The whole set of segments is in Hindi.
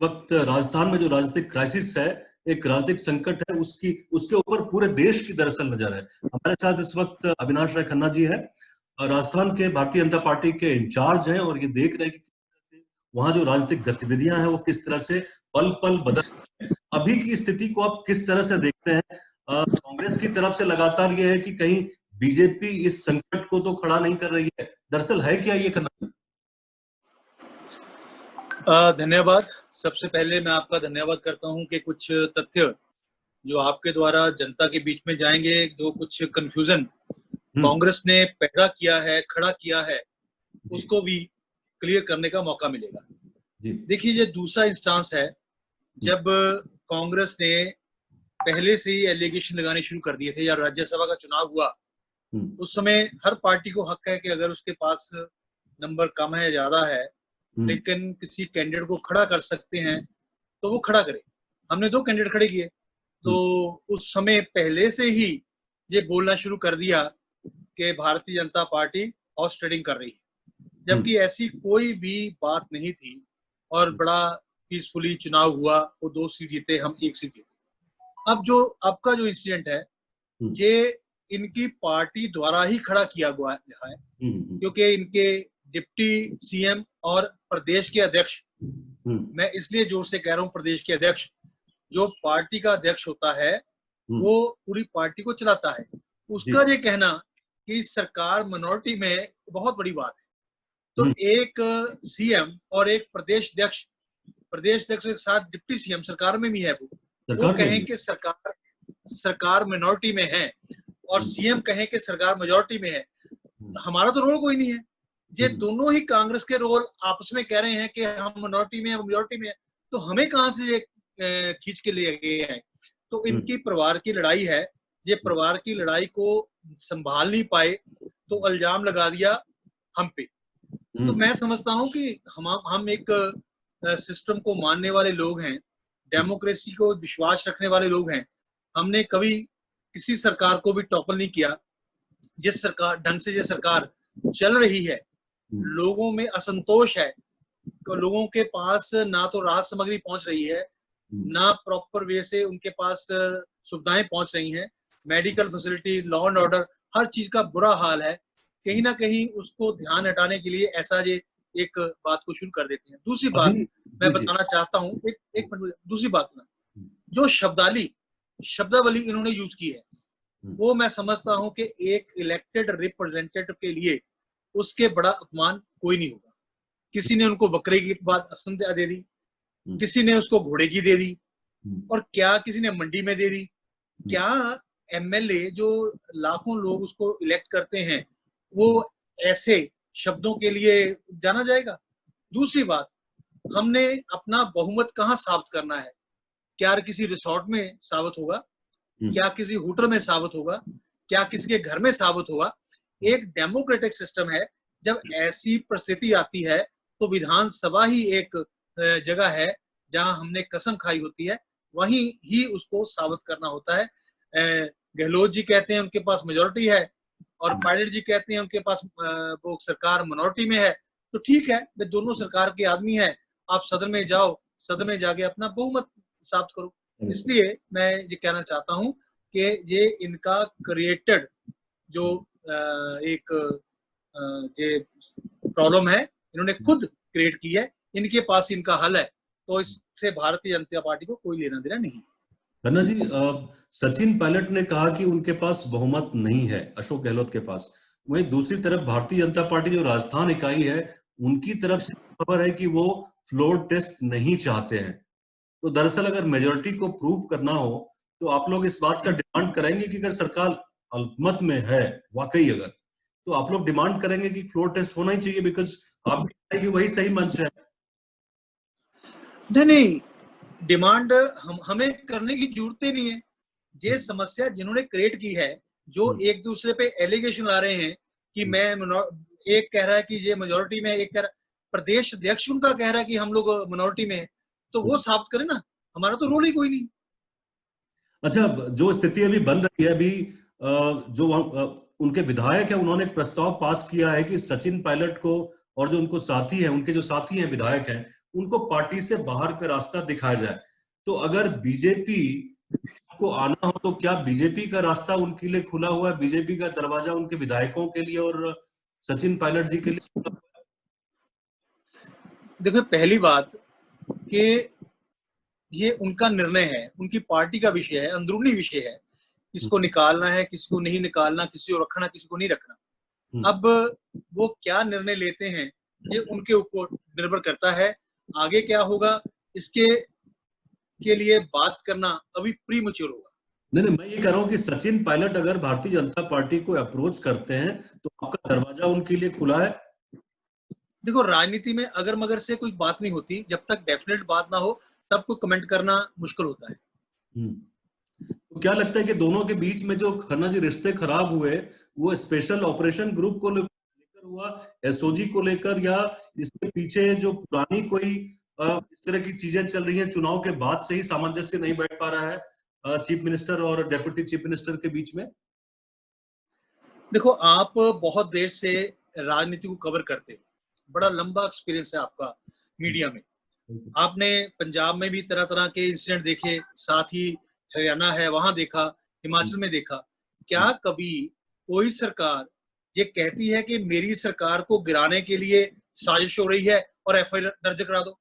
वक्त राजस्थान में जो राजनीतिक क्राइसिस है, एक राजनीतिक संकट है, उसके ऊपर पूरे देश की दरअसल नजर है। हमारे साथ इस वक्त अविनाश राय खन्ना जी है, राजस्थान के भारतीय जनता पार्टी के इंचार्ज हैं, और ये देख रहे हैं कि वहां जो राजनीतिक गतिविधियां हैं वो किस तरह से पल पल बदल रही हैं। अभी की स्थिति को आप किस तरह से देखते हैं? कांग्रेस की तरफ से लगातार ये है कि कहीं बीजेपी इस संकट को तो खड़ा नहीं कर रही है, दरअसल है क्या ये खन्ना? धन्यवाद। सबसे पहले मैं आपका धन्यवाद करता हूं कि कुछ तथ्य जो आपके द्वारा जनता के बीच में जाएंगे, जो कुछ कंफ्यूजन कांग्रेस ने पैदा किया है, खड़ा किया है, उसको भी क्लियर करने का मौका मिलेगा। देखिए, ये दूसरा इंस्टांस है जब कांग्रेस ने पहले से ही एलिगेशन लगाने शुरू कर दिए थे, या राज्यसभा का चुनाव हुआ उस समय हर पार्टी को हक है कि अगर उसके पास नंबर कम है, ज्यादा है, लेकिन किसी कैंडिडेट को खड़ा कर सकते हैं तो वो खड़ा करे। हमने 2 कैंडिडेट खड़े किए, तो उस समय पहले से ही ये बोलना शुरू कर दिया कि Bharatiya Janata party horse trading कर रही है, जबकि ऐसी कोई भी बात नहीं थी। और बड़ा पीसफुली चुनाव हुआ, वो 2 सीट जीते, हम 1 सीट जीते। अब जो आपका जो इंसिडेंट है, ये इनकी पार्टी द्वारा ही खड़ा किया हुआ है, क्योंकि इनके डिप्टी सीएम और प्रदेश के अध्यक्ष, मैं इसलिए जोर से कह रहा हूं प्रदेश के अध्यक्ष, जो पार्टी का अध्यक्ष होता है वो पूरी पार्टी को चलाता है। उसका ये कहना कि सरकार मिनॉरिटी में बहुत बड़ी बात है। तो एक सीएम और एक प्रदेश अध्यक्ष के साथ डिप्टी सीएम सरकार में भी है, वो कहें कि सरकार मिनॉरिटी में है और सीएम कहें कि सरकार मेजॉरिटी में है, हमारा तो रोल कोई नहीं है। ये दोनों ही कांग्रेस के रोल आपस में कह रहे हैं कि हम मिनॉरिटी में है, मेजॉरिटी में है, तो हमें कहां से ये खींच के लिए गए हैं? तो इनकी परिवार की लड़ाई है, ये परिवार की लड़ाई को संभाल नहीं पाए तो इल्जाम लगा दिया हम पे। तो मैं समझता हूं कि हम एक सिस्टम को मानने वाले लोग हैं, डेमोक्रेसी को विश्वास रखने वाले लोग हैं। हमने कभी किसी सरकार को भी टॉपल नहीं किया। जिस सरकार ढंग से ये सरकार चल रही है, लोगों में असंतोष है, तो लोगों के पास ना तो राहत सामग्री पहुंच रही है, ना प्रॉपर वे से उनके पास सुविधाएं पहुंच रही हैं, medical facility, law and order, हर चीज का बुरा हाल है। कहीं ना कहीं उसको ध्यान हटाने के लिए ऐसा ये एक बात को शुरू कर देते हैं। दूसरी बात मैं बताना चाहता हूँ, एक मिनट, दूसरी बात ना, जो शब्दावली इन्होंने यूज की है, वो मैं समझता हूं कि एक इलेक्टेड रिप्रेजेंटेटिव के लिए उसके बड़ा अपमान कोई नहीं होगा। किसी ने उनको बकरे की बात असंख्य दे दी, किसी ने उसको घोड़े की दे दी, और क्या किसी ने मंडी में दे दी। क्या एमएलए जो लाखों लोग उसको इलेक्ट करते हैं, वो ऐसे शब्दों के लिए जाना जाएगा? दूसरी बात, हमने अपना बहुमत कहाँ साबित करना है? क्या किसी रिसोर्ट में साबित होगा? क्या किसी होटल में साबित होगा? क्या किसी के घर में साबित होगा? एक डेमोक्रेटिक सिस्टम है, जब ऐसी परिस्थिति आती है तो विधानसभा ही एक जगह है जहां हमने कसम खाई होती है, वहीं ही उसको साबित करना होता है। गहलोत जी कहते हैं उनके पास मेजोरिटी है, और पायलट जी कहते हैं उनके पास वो सरकार मिनॉरिटी में है। तो ठीक है, वे दोनों सरकार के आदमी हैं, आप सदन में जाओ, सदन में जाके अपना बहुमत साबित करो। इसलिए मैं ये कहना चाहता हूं कि ये इनका क्रिएटेड जो एक ये प्रॉब्लम है, इन्होंने खुद क्रिएट की है, इनके पास इनका हल है, तो इससे भारतीय जनता पार्टी को कोई लेना देना नहीं। खन्ना जी, सचिन पायलट ने कहा कि उनके पास बहुमत नहीं है अशोक गहलोत के पास। वहीं दूसरी तरफ भारतीय जनता पार्टी जो राजस्थान इकाई है, उनकी तरफ से खबर है कि वो फ्लोर टेस्ट नहीं चाहते हैं। तो दरअसल अगर मेजोरिटी को प्रूव करना हो तो आप लोग इस बात का डिमांड करेंगे कि अगर सरकार अल्पमत में है वाकई, अगर तो आप लोग डिमांड करेंगे कि फ्लोर टेस्ट होना ही चाहिए, बिकॉज आप भी कहें कि वही सही मंच है। नहीं, डिमांड हमें करने की जरूरत ही नहीं है। ये समस्या जिन्होंने क्रिएट की है, जो एक दूसरे पे एलिगेशन ला रहे हैं कि मैं एक कह रहा है कि ये मेजोरिटी में, एक कह रहा, प्रदेश अध्यक्ष उनका कह रहा है कि हम लोग मिनॉरिटी में है, तो वो साबित करें ना, हमारा तो रोल ही कोई नहीं। अच्छा, जो स्थिति अभी बन रही है, अभी जो उनके विधायक है, उन्होंने एक प्रस्ताव पास किया है कि सचिन पायलट को और जो उनके जो साथी हैं विधायक हैं, उनको पार्टी से बाहर का रास्ता दिखाया जाए। तो अगर बीजेपी को आना हो तो क्या बीजेपी का रास्ता उनके लिए खुला हुआ है, बीजेपी का दरवाजा उनके विधायकों के लिए और सचिन पायलट जी के लिए खुला हुआ है? देखो, पहली बात कि ये उनका निर्णय है, उनकी पार्टी का विषय है, अंदरूनी विषय है, किसको निकालना है, किसको नहीं निकालना, किसी को रखना, किसी को नहीं रखना। अब वो क्या निर्णय लेते हैं ये उनके ऊपर निर्भर करता है। आगे क्या होगा इसके के लिए बात करना अभी प्रीमच्योर होगा। नहीं, मैं ये कह रहा हूँ कि सचिन पायलट अगर भारतीय जनता पार्टी को अप्रोच करते हैं तो आपका दरवाजा उनके लिए खुला है। देखो, राजनीति में अगर मगर से कोई बात नहीं होती, जब तक डेफिनेट बात ना हो तब को कमेंट करना मुश्किल होता है। तो क्या लगता है कि दोनों के बीच में जो खन्ना जी रिश्ते खराब हुए वो स्पेशल ऑपरेशन ग्रुप को लेकर हुआ, एसओजी को लेकर, या इसके पीछे जो पुरानी कोई इस तरह की चीजें चल रही हैं, चुनाव के बाद से ही सामंजस्य नहीं बैठ पा रहा है चीफ मिनिस्टर और डेप्यूटी चीफ मिनिस्टर के बीच में? देखो, आप बहुत देर से राजनीति को कवर करते हो, बड़ा लंबा एक्सपीरियंस है आपका मीडिया में। आपने पंजाब में भी तरह तरह के इंसिडेंट देखे, साथ ही हरियाणा है वहां देखा, हिमाचल में देखा। क्या कभी कोई सरकार ये कहती है कि मेरी सरकार को गिराने के लिए साजिश हो रही है और एफआईआर दर्ज करा दो?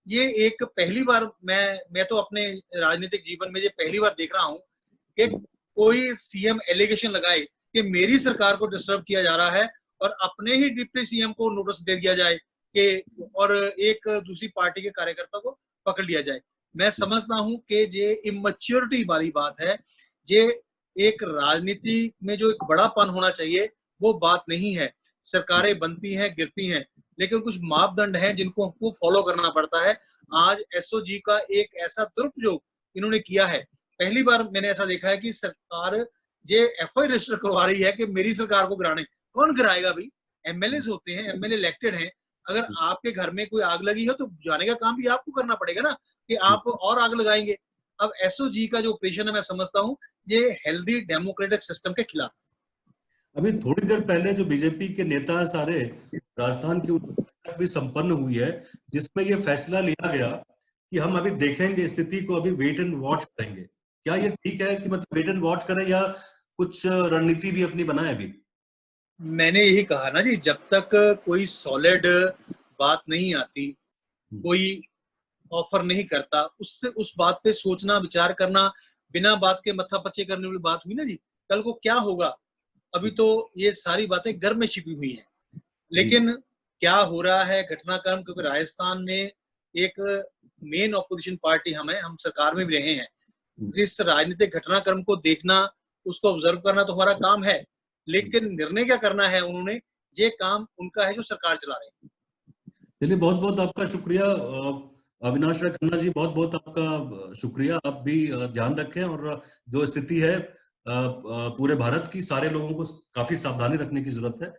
ये एक पहली बार मैं तो अपने राजनीतिक जीवन में ये पहली बार देख रहा हूं कि कोई सीएम एलिगेशन लगाए कि मेरी सरकार को डिस्टर्ब किया जा रहा है और अपने ही डिप्टी सीएम को नोटिस दे दिया जाए कि और एक दूसरी पार्टी के कार्यकर्ता को पकड़ लिया जाए। मैं समझता हूं कि ये इमैच्योरिटी वाली बात है। ये एक राजनीति में जो एक बड़ापन होना चाहिए वो बात नहीं है। सरकारें बनती हैं, गिरती हैं, लेकिन कुछ मापदंड हैं जिनको हमको फॉलो करना पड़ता है। आज एसओजी का एक ऐसा दुरुपयोग इन्होंने किया है। पहली बार मैंने ऐसा देखा है कि सरकार ये एफआईआर रजिस्टर करवा रही है कि मेरी सरकार को गिराने। कौन गिराएगा भाई? एमएलए होते हैं, एमएलए इलेक्टेड हैं। अगर आपके घर में कोई आग लगी है तो जाने का काम भी आपको करना पड़ेगा ना, कि आप और आग लगाएंगे। अब एसओजी का जो ऑपरेशन है, मैं समझता हूँ ये हेल्दी डेमोक्रेटिक सिस्टम के खिलाफ। अभी थोड़ी देर पहले जो बीजेपी के नेता सारे राजस्थान की बैठक भी संपन्न हुई है, जिसमें ये फैसला लिया गया कि हम अभी देखेंगे स्थिति को, अभी वेट एंड वॉच करेंगे। क्या ये ठीक है कि मतलब वेट एंड वॉच करें या कुछ रणनीति भी अपनी बनाए अभी? मैंने यही कहा ना जी, जब तक कोई सॉलिड बात नहीं आती, कोई ऑफर नहीं करता, उससे उस बात पे सोचना विचार करना, बिना बात के मत्थापच्ची करने वाली बात हुई ना जी। कल को क्या होगा, अभी तो ये सारी बातें घर में छिपी हुई हैं। लेकिन क्या हो रहा है घटनाक्रम, क्योंकि राजस्थान में एक मेन ऑपोजिशन पार्टी हम सरकार में भी रहे हैं। इस राजनीतिक घटनाक्रम को देखना, उसको ऑब्जर्व करना तो हमारा काम है, लेकिन निर्णय क्या करना है उन्होंने, ये काम उनका है जो सरकार चला रहे हैं। चलिए, बहुत बहुत आपका शुक्रिया अविनाश राय खन्ना जी, बहुत बहुत आपका शुक्रिया। आप भी ध्यान रखें, और जो स्थिति है पूरे भारत की, सारे लोगों को काफी सावधानी रखने की जरूरत है।